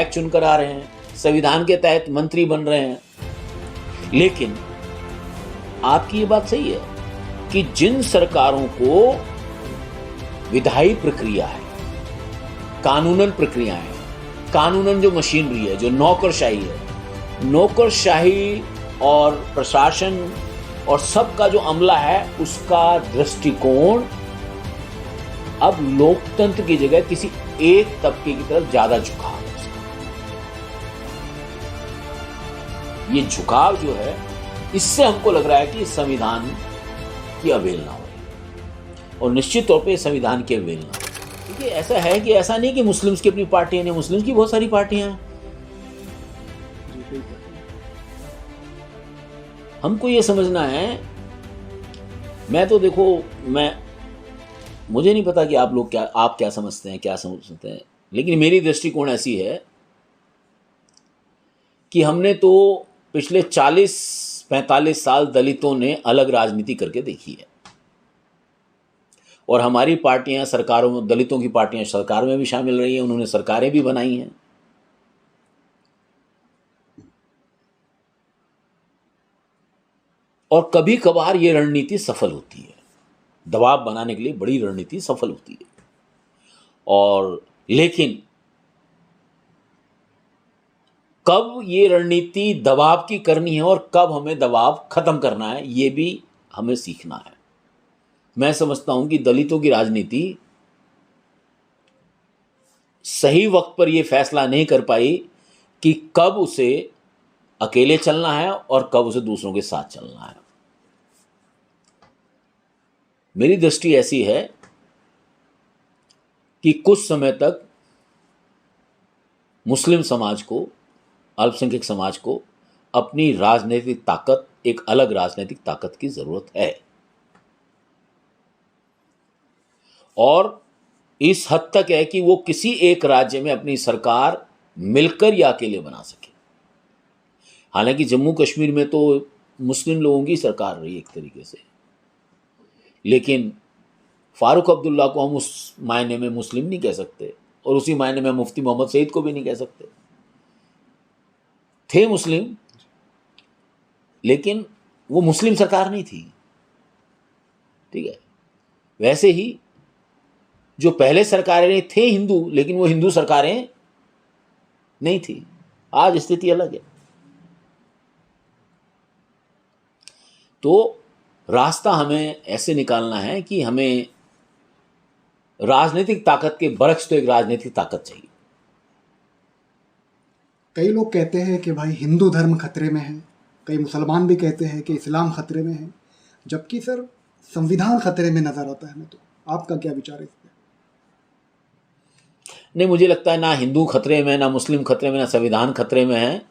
विधायक चुनकर आ रहे हैं, संविधान के तहत मंत्री बन रहे हैं। लेकिन आपकी ये बात सही है कि जिन सरकारों को विधायी प्रक्रिया है, कानूनन प्रक्रिया है, कानूनन जो मशीनरी है, जो नौकरशाही है, नौकरशाही और प्रशासन और सबका जो अमला है, उसका दृष्टिकोण अब लोकतंत्र की जगह किसी एक तबके की तरफ ज्यादा झुकाव है उसका। ये झुकाव जो है, इससे हमको लग रहा है कि संविधान की अवहेलना हो रही है, और निश्चित तौर पे संविधान की अवहेलना। क्योंकि ऐसा है कि ऐसा नहीं कि मुस्लिम्स की अपनी पार्टियां नहीं, मुस्लिम्स की बहुत सारी पार्टियां हैं। हमको ये समझना है, मैं तो देखो, मुझे नहीं पता कि आप क्या समझते हैं, क्या समझते हैं, लेकिन मेरी दृष्टिकोण ऐसी है कि हमने तो पिछले 40-45 साल दलितों ने अलग राजनीति करके देखी है, और हमारी पार्टियां सरकारों में, दलितों की पार्टियां सरकार में भी शामिल रही हैं, उन्होंने सरकारें भी बनाई हैं। और कभी कभार ये रणनीति सफल होती है, दबाव बनाने के लिए बड़ी रणनीति सफल होती है। और लेकिन कब ये रणनीति दबाव की करनी है और कब हमें दबाव खत्म करना है, ये भी हमें सीखना है। मैं समझता हूं कि दलितों की राजनीति सही वक्त पर यह फैसला नहीं कर पाई कि कब उसे अकेले चलना है और कब उसे दूसरों के साथ चलना है। मेरी दृष्टि ऐसी है कि कुछ समय तक मुस्लिम समाज को, अल्पसंख्यक समाज को अपनी राजनीतिक ताकत, एक अलग राजनीतिक ताकत की जरूरत है, और इस हद तक है कि वो किसी एक राज्य में अपनी सरकार मिलकर या अकेले बना सके। हालांकि जम्मू कश्मीर में तो मुस्लिम लोगों की सरकार रही एक तरीके से, लेकिन फारूक अब्दुल्ला को हम उस मायने में मुस्लिम नहीं कह सकते, और उसी मायने में मुफ्ती मोहम्मद सईद को भी नहीं कह सकते। थे मुस्लिम, लेकिन वो मुस्लिम सरकार नहीं थी। ठीक है, वैसे ही जो पहले सरकारें थे हिंदू, लेकिन वो हिंदू सरकारें नहीं थी। आज स्थिति अलग है। तो रास्ता हमें ऐसे निकालना है कि हमें राजनीतिक ताकत के बरक्स तो एक राजनीतिक ताकत चाहिए। कई लोग कहते हैं कि भाई हिंदू धर्म खतरे में है, कई मुसलमान भी कहते हैं कि इस्लाम खतरे में है, जबकि सर संविधान खतरे में नजर आता है। तो आपका क्या विचार है इस पर? नहीं, मुझे लगता है ना हिंदू खतरे में, ना मुस्लिम खतरे में, ना संविधान खतरे में है।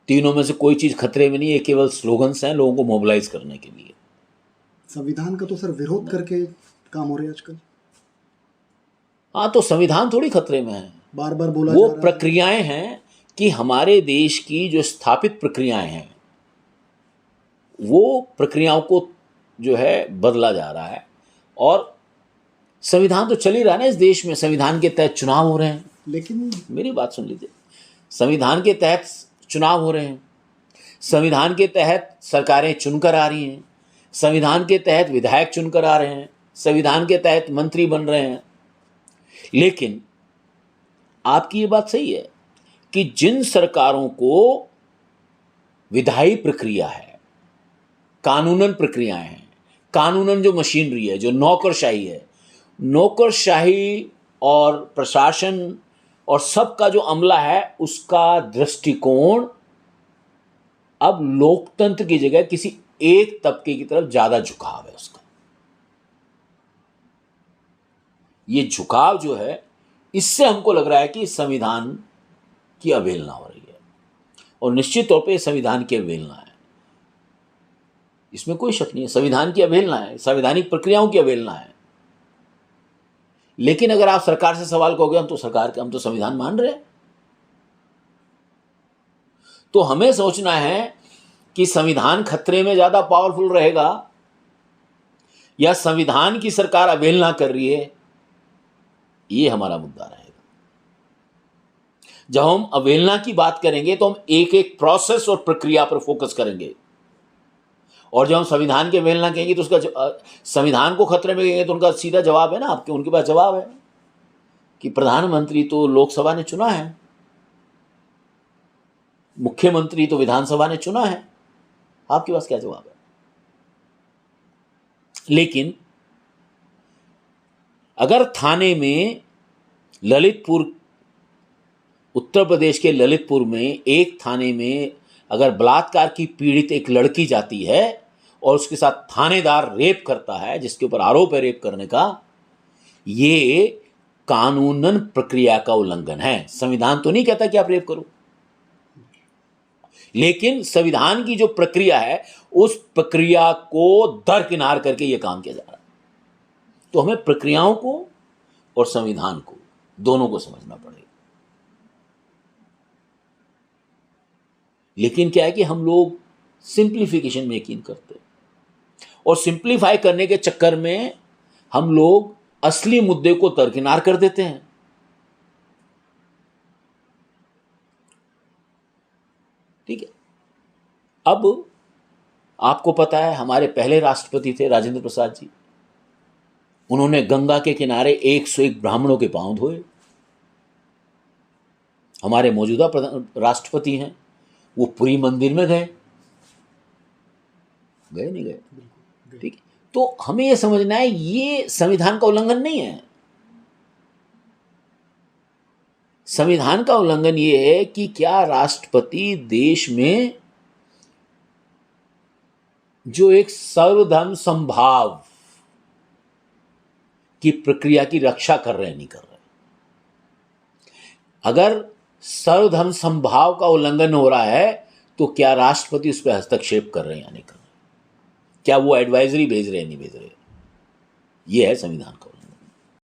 तीनों में से कोई चीज खतरे में नहीं है, केवल स्लोगन्स हैं लोगों को मोबिलाइज करने के लिए। संविधान का तो सर विरोध करके काम हो रहे आजकल। हाँ, तो संविधान थोड़ी खतरे में है, बार बार बोला वो जा रहा प्रक्रियाएं हैं कि हमारे देश की जो स्थापित प्रक्रियाएं हैं, वो प्रक्रियाओं को जो है बदला जा रहा है। और संविधान तो चल ही रहा है ना इस देश में, संविधान के तहत चुनाव हो रहे हैं। लेकिन मेरी बात सुन लीजिए, संविधान के तहत चुनाव हो रहे हैं, संविधान के तहत सरकारें चुनकर आ रही हैं, संविधान के तहत विधायक चुनकर आ रहे हैं, संविधान के तहत मंत्री बन रहे हैं। लेकिन आपकी ये बात सही है कि जिन सरकारों को विधायी प्रक्रिया है, कानूनन प्रक्रियाएं हैं, कानूनन जो मशीनरी है, जो नौकरशाही है, नौकरशाही और प्रशासन और सबका जो अमला है, उसका दृष्टिकोण अब लोकतंत्र की जगह किसी एक तबके की तरफ ज्यादा झुकाव है उसका। ये झुकाव जो है, इससे हमको लग रहा है कि संविधान की अवहेलना हो रही है, और निश्चित तौर पे संविधान की अवहेलना है, इसमें कोई शक नहीं है। संविधान की अवहेलना है, संवैधानिक प्रक्रियाओं की अवहेलना है। लेकिन अगर आप सरकार से सवाल करोगे, हम तो संविधान मान रहे हैं, तो हमें सोचना है कि संविधान खतरे में ज्यादा पावरफुल रहेगा या संविधान की सरकार अवहेलना कर रही है, ये हमारा मुद्दा रहेगा। जब हम अवहेलना की बात करेंगे तो हम एक एक प्रोसेस और प्रक्रिया पर फोकस करेंगे, और जब हम संविधान की अवहेलना कहेंगे तो उसका संविधान को खतरे में कहेंगे तो उनका सीधा जवाब है ना, आपके उनके पास जवाब है कि प्रधानमंत्री तो लोकसभा ने चुना है, मुख्यमंत्री तो विधानसभा ने चुना है, आपके पास क्या जवाब है? लेकिन अगर थाने में ललितपुर, उत्तर प्रदेश के ललितपुर में एक थाने में अगर बलात्कार की पीड़ित एक लड़की जाती है और उसके साथ थानेदार रेप करता है, जिसके ऊपर आरोप है रेप करने का, ये कानूनन प्रक्रिया का उल्लंघन है। संविधान तो नहीं कहता कि आप रेप करो, लेकिन संविधान की जो प्रक्रिया है उस प्रक्रिया को दरकिनार करके यह काम किया जा रहा है। तो हमें प्रक्रियाओं को और संविधान को दोनों को समझना पड़ेगा। लेकिन क्या है कि हम लोग सिंप्लीफिकेशन में यकीन करते हैं, और सिंप्लीफाई करने के चक्कर में हम लोग असली मुद्दे को दरकिनार कर देते हैं। ठीक है, अब आपको पता है हमारे पहले राष्ट्रपति थे राजेंद्र प्रसाद जी, उन्होंने गंगा के किनारे 101 ब्राह्मणों के पांव धोए। हमारे मौजूदा राष्ट्रपति हैं, वो पुरी मंदिर में गए नहीं गए? ठीक है, तो हमें यह समझना है ये संविधान का उल्लंघन नहीं है। संविधान का उल्लंघन ये है कि क्या राष्ट्रपति देश में जो एक सर्वधर्म समभाव की प्रक्रिया की रक्षा कर रहे हैं, नहीं कर रहे। अगर सर्वधर्म समभाव का उल्लंघन हो रहा है तो क्या राष्ट्रपति उस पर हस्तक्षेप कर रहे हैं या नहीं कर रहे? क्या वो एडवाइजरी भेज रहे हैं, नहीं भेज रहे? ये है संविधान का।